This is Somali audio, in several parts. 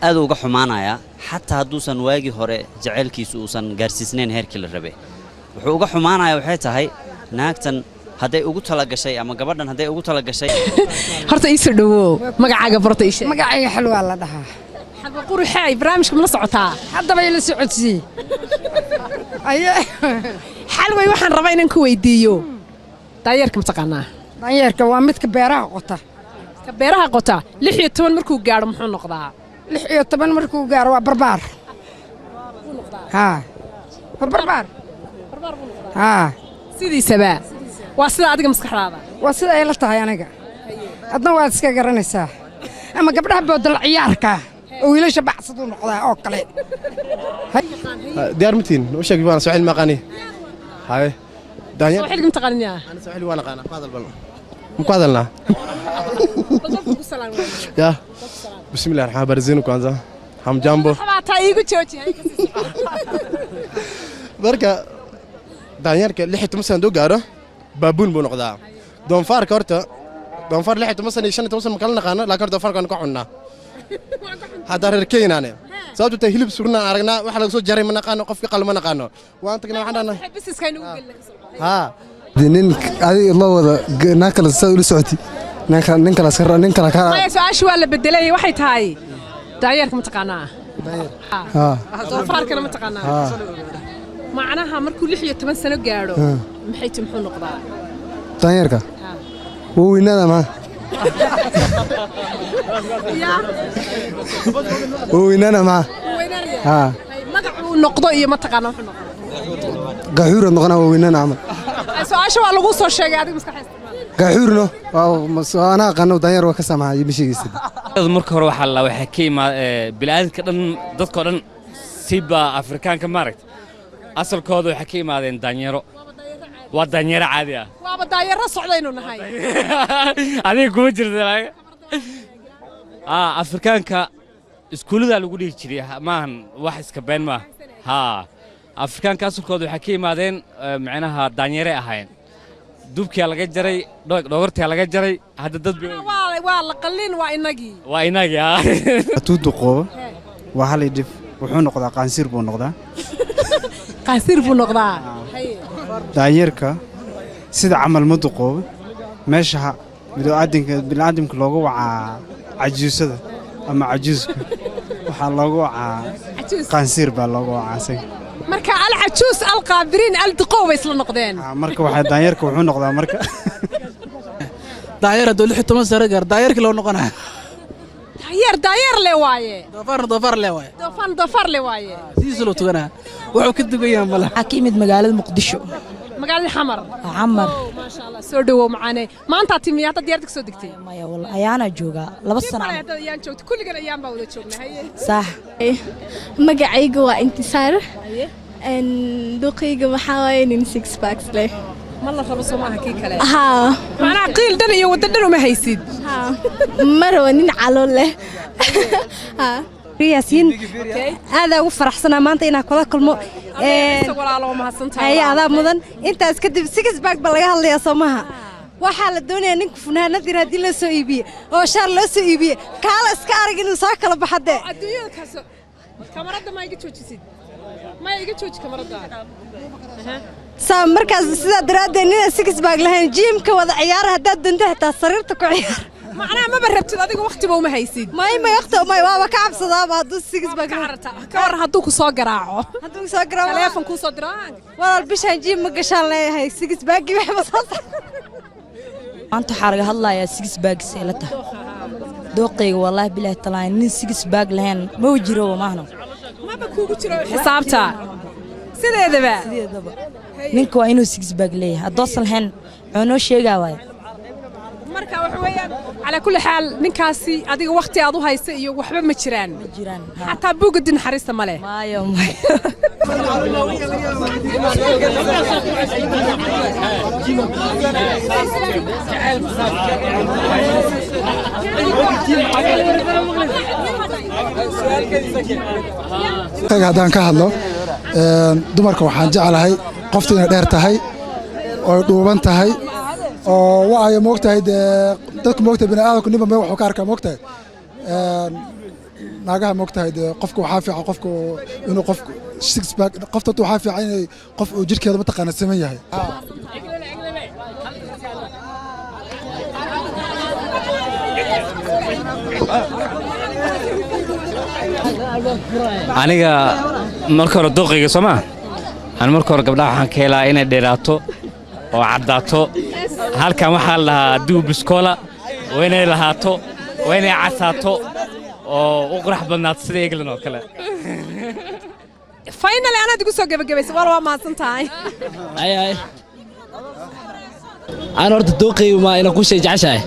aad uga xumaanaya xataa hadduusan waagi hore jaceylkiisu uusan gaarsiisnayn heerkii la rabay wuxuu uga xumaanaya waxay tahay naagtan hadday ugu tala gashay ama gabadhan hadday ugu tala gashay horta ii soo dhawow magacaaga barta ii sheeg magacayga xalwa la dhahaa xalwa quruxay barnaamijka ma la socotaa haddaba ila socodsii xalway waxaan rabaa inaan ku weydiiyo daayarka mataqaanaa daayarka waa midka beeraha qota ka beeraha qota 16 markuu gaaro muxuu noqdaa 16 markuu gaaro waa barbaar ها barbaar ها sidiisaba waa sida adiga maskaxdaada waa sida ay la tahay aniga adna waad iska garanaysaa ama gabdhaha boodal ciyaarka oo wiilasha baxsad u noqdaa oo kale ديار متين وش يقول أنا سؤال مقاني هاي دانيال waxaad igma taqaaniyaa أنا سؤالي وأنا قانا مقادل بلو مقادلنا يا بسم الله الرحمن الرحيم كwanza هم جامبو xabaataa iigu jooji بركة دانيال لحيت مثلا دو قارة بابون بو نقدا دونفار كورتا دونفار لحيت مثلا يشنت مثلا مكلنا قانا لا كورتا دونفار كانوا كعنا هذا ركين أنا sababtoo tahay hilib sugnaa aragnaa waxa laga soo jaray ma naqaano qofka qalma naqaano waan tagnaa waxaan xabisiskaynu u galnay ha nin adiga la wada naakala soo ila socoti nin kala ka ay su'aashu waa la bedelay waxay tahay daayarka ma taqaanaa doofaarkana ma taqaanaa macnaha markuu 16 sano gaaro maxay muxuu noqdaa daayarka wuu weynada ma ويننا معه ها magacu noqdo iyo ma taqaana wuxuu noqdo gaxuur noqona ويننا عمل su'aasha waa lagu soo sheegay adiga maskaxaysta gaxuurno waa ana qano daanyar waa ka samaayay bishigiisa marka hore waxa la waxa ka imaa bilaadanka dhan dadka dhan siba afrikaanka maaragt asalkooda waxa ka imaadeen daanyaro waa daanyaro caadi ah waaba daanyaro socdaynu nahay adiga kuma jirtaa afrikaanka iskuulada lagu dhigi jiray maahan wax iska been ma ha afrikaanka asalkooda waxa ka imaadeen macnaha daanyare ahayn dubkiya laga jaray dhogortiya laga jaray hadda dad waa la qalin waa inagii tuu duqo waa hal dif wuxuu noqdaa qaansiir buu noqdaa qaansiir buu noqdaa daayarka sida camal ma duqo meesha bini'aadamka loogu wacaa cajuusada ama cajuuska waxaa loogu wacaa qaansiir baa loogu wacaa marka al cajuus al qaabiriin al duqow bay isla noqdeen marka waxa daayarka wuxuu noqdaa marka daayar dawlad 16 sano gaar daayarka loo noqonaa daayar le waaye doofaar le waaye doofaar le waaye sidii loo tuganaa wuxuu ka dugayaa mala xakiimid magaalada muqdisho magaalada xamar ma sha Allah soo dhawow macaane maanta timiyada diyaarta soo degtay maya walaal ayaana jooga 2 sano ayaan joogto kulligan ayaan baa wada joognaa sax magacaygu waa intisaar duqayga waxaa waaye nin 6 packs leh ma la rabo Soomaaliya kii kale haa macnaha qiil dhan iyo wada dhan uma haysid haa maro nin calool leh haa Yaasiin aad ugu faraxsanaa maanta inaan kula kulmo walaalo ma hasantahay ay aad mudan intaas kadib 6 pack ba laga hadlayaa Soomaha waxa la doonayaa ninka funaanad hadii la soo iibiyo oo shar la soo iibiyo kaala iska arag inuu soo kala baxade adduunyada kaasoo kamarada ma iga joojisid ma iga jooji kamarada markaas sida daraadeen in 6 pack lahayn gym-ka wada ciyaar hadaad dunta xitaa sariirta ku ciyaar macnaha ma barabtid adiga waqtiba uma haysid ma waqti ma waaba ka cabsadaa haduu 6 pack ka war haduu ku soo garaaco telefoon ku soo diraan walaal bishaan gym ma gashaan leeyahay 6 pack waxba soo أنت حرق هلا يا 6 باج سيلته دوقي والله بالله طلعين من 6 باج لهن موجرو ما هنا ما بكوجو جرو حسابتا سيدهدبا نينكو إنه 6 باج ليه هدوصل هن عنو شيء قوي marka wax weeyaan ala kulli xaal ninkaasi adiga waqti aad u hayso iyo waxba ma jiraan hatta buugadin xariista male maayo haddaan ka hadlo dumarka waxaan jeclahay qofta inay dheer tahay oo dhuuban tahay oo waayo moogtahay dadku moogtahay bini'aadamku ninba meel wuxuu ka arkaa moogtahay naagaha moogtahay dee qofka waxaa fiican qofka inuu qofka six pack qofta waxaa fiican inay qof uu jirkeeda mataqaana saman yahay aniga marka hore dooqayga soo maa aan marka hore gabdhaha waxaan ka helaa inay dheeraato oo caddaato halkan waxaa la dhahaa duu biskoola waa inay lahaato waa inay casaato oo u qurax badnaato sida eglan oo kale finally anaad igu soo gabagabaysay waa mahadsan tahay ay aan horta dooqaygu ma ina ku shay jeceshahay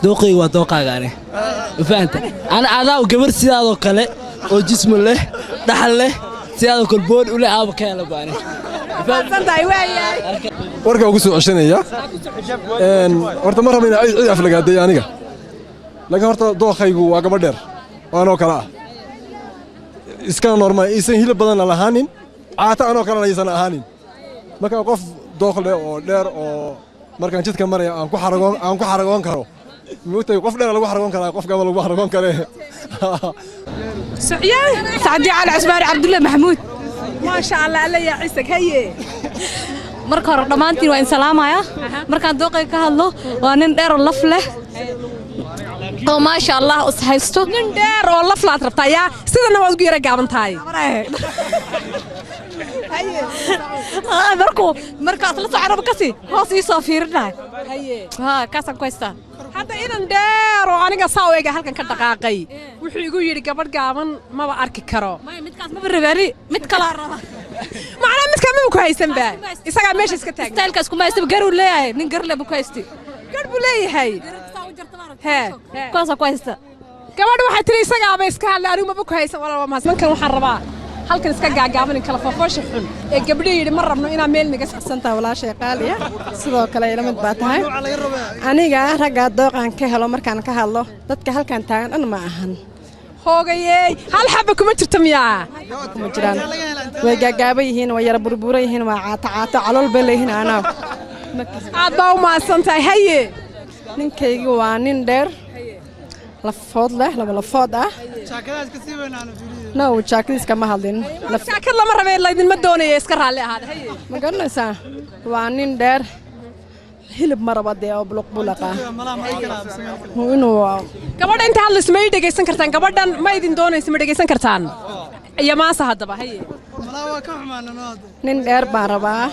dooqaygu waa dooqaaga ani fahamta ana adaa gabar sidaadoo kale oo jismo leh dhaxal leh sidaadoo kale boon u leh aaba ka hela baani mahadsan tahay waayahay warka ugu soo ceshanaya horta ma rabo inaa cid aflagaaday aniga laakiin horta dooqaygu waa gabadh dheer oo anoo kale ah iskana normal isan hilib badan lahaanin caata anoo kale aysan ahaanin marka qof dooq leh oo dheer oo markaan jidka maraya aan ku xaragoon karo moogtay qof dheer lagu xaragoon karaa qof gabadh lagu xaragoon kare سعدي على عثمان عبد الله محمود ما شاء الله الله يا عيسك هي marka hore dhamaantiin waa in salaamaya markaan dooqay ka hadlo waa nin dheer oo laf leh oo ma sha Allah us haysto nin dheer oo laf laad rabtaa yaa sidana waad ugu yara gaaban tahay markaad la socono kasi hoos ii soo fiirinahay kaasaan ku haystaa hadda inan dheer oo aniga saa u ega halkan ka dhaqaaqay wuxuu igu yidhi gabadh gaaban maba arki karo midkaas maba rabaani mid kalaa raba macnaa midkaa maba ku haysan ba isagaa meesha iska taagay staylkaas kuma haysta garuu leeyahay nin gar leh buu ku haysti gar buu leeyahay kaasaan ku haysta gabadh waxay tiri isagaaba iska hadlay anigu maba ku haysan walaa waa mahadsan markan waxaan rabaa halkan iska gaagaaban kala foofosha xun ee gabdho yiri ma rabno inaan meel naga saxsantaa walaashay qaaliya sidoo kale ila mid baa tahay aniga ragga dooqan ka helo markaan ka hadlo dadka halkan taagan dhan ma ahan hoogayey hal xabba kuma jirto miyaa kuma jiraan way gaagaaban yihiin way yara burburan yihiin waa caata calool bay leeyihiin anaa aad baa u mahadsan tahay haye ninkaygu waa nin dheer lafood leh laba lafood ah no jaakadiis kama hadlin jaakad lama rabay laydin ma doonayo iska raalli ahaada ma garanaysaa waa nin dheer hilib marabade oo buluqbulaqa inuu gabadha inta hadlayso ma ii dhegaysan kartaan gabadhan ma idin doonayso ma dhegaysan kartaan iyo maasa haddaba haye nin dheer baan rabaa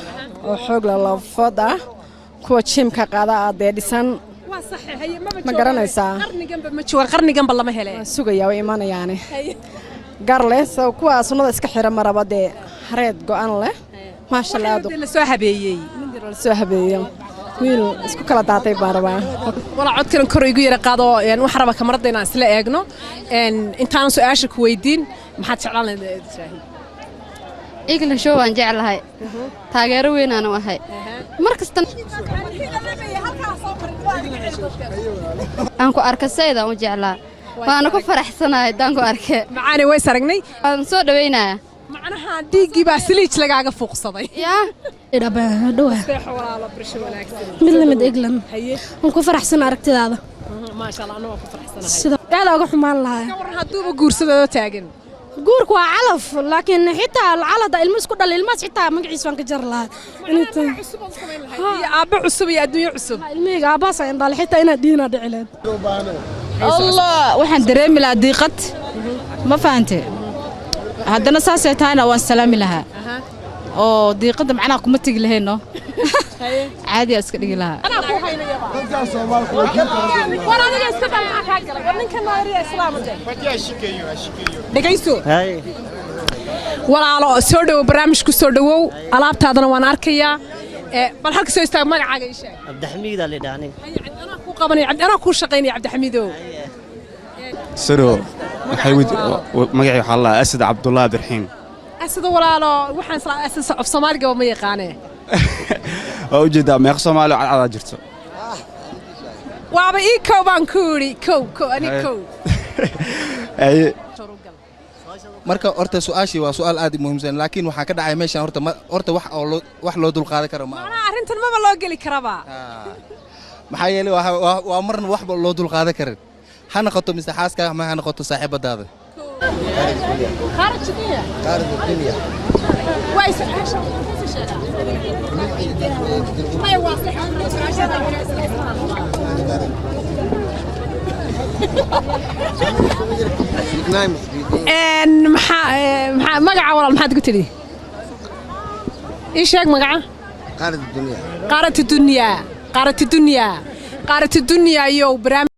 oo xoog la lafood ah kuwa jimka qaada adee dhisan ma garanaysaa qarniganba lama hele sugaya way imaanayaane gar leh kuwa sunnada iska xira maraba dee hareed go'an leh maasha allah la soo habeeyey la soo habeeyey wiil isku kala daatay baan rabaa wala codkan kor igu yara qaado wax raba kamarada inaan isla eegno intaan su'aasha ku weydiin maxaad jeclaan lahayd Israahiil igla show aan jeclahay taageero weyn aan u ahay markasta aan ku arkasayda u jeclaa waan ku faraxsanahay daan ku arkay macaani way saragnay aan soo dhaweynaa macnaha diigi baa siliij lagaaga fuuqsaday yaa idhabaa dhawa mid lamid eglan aan ku faraxsan aragtidaada ma sha Allah anoo ku faraxsanahay sida aad uga xumaan lahaa waran haduuba guursado taagan guurku waa calaf laakiin xitaa calada ilmo isku dhal ilmaas xitaa magaciisa waan ka jar lahaa inta aabba cusub iyo adduunyo cusub ilmiga aabaas aan dhal xitaa inaad diina dhicileed Allah waxaan dareemi lahaa diiqad ma fahanteen haddana saasay tahayna waan salaami lahaa oo diiqada macnaha kuma tegi lahayno caadi iska dhigi lahaa ana ku haynayaba wala aniga iska dhan ka galay ninka naariya islaamada dhagayso walaalo soo dhaw barnaamijku soo dhawow alaabtaadana waan arkayaa bal halka soo istaag magacaaga ii sheeg Cabdixamiid ali dhaani ana ku qabanay ana ku shaqeynay Cabdixamiidow siro waxay magacay waxa la Asad Abdullah Birhin asad walaalo waxaan isla asad af Soomaaliga ma yaqaanee oo jeeda meeq Soomaali cad jirto waaba ii koobaan kuuri ani koow ay marka horta su'aashii waa su'aal aad u muhiimsan laakiin waxa ka dhacay meeshan horta wax loo dul qaadan karo ma aha arintan ma loo gali karaba maxaa yeelay waa marna waxba loo dul qaadan karin ha noqoto mise xaaskaaga ama ha noqoto saaxiibadaada خارج الدنيا qaarid dunya كويس ما يواصل ان maxaa magaca walaal maxaad ku tiri ii sheeg magaca qaarid dunya qaarat dunya iyo barnaamij